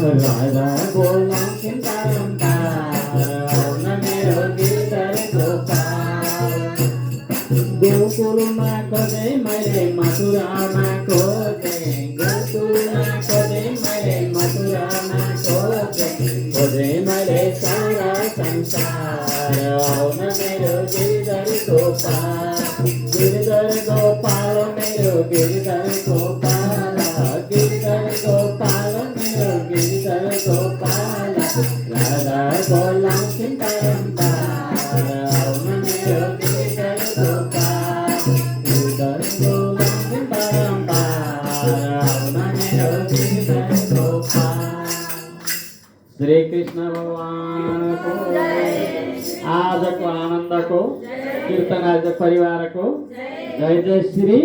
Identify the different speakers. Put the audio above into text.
Speaker 1: राधा बोला चिंता लंबा मेरो गिरधर गोपाल गोकुलमा खोजे मैले मथुरामा खोजे गोकुलमा खोजे मैले मथुरामा खोजे खोजे मैले सारा संसार आउन मेरो गिरधर गोपाल मेरो गिरधर गोपाल गिरधर गोपाल मेरो गिरधर गोपाल राधा बोला चिंता लंबा आउन मेरो गिरधर गोपाल गिरधर बोला चिंता लंबा आउन मेरो गिरधर गोपाल। श्री कृष्ण भगवानको आजको आनन्दको कीर्तन आज परिवारको जय जय श्री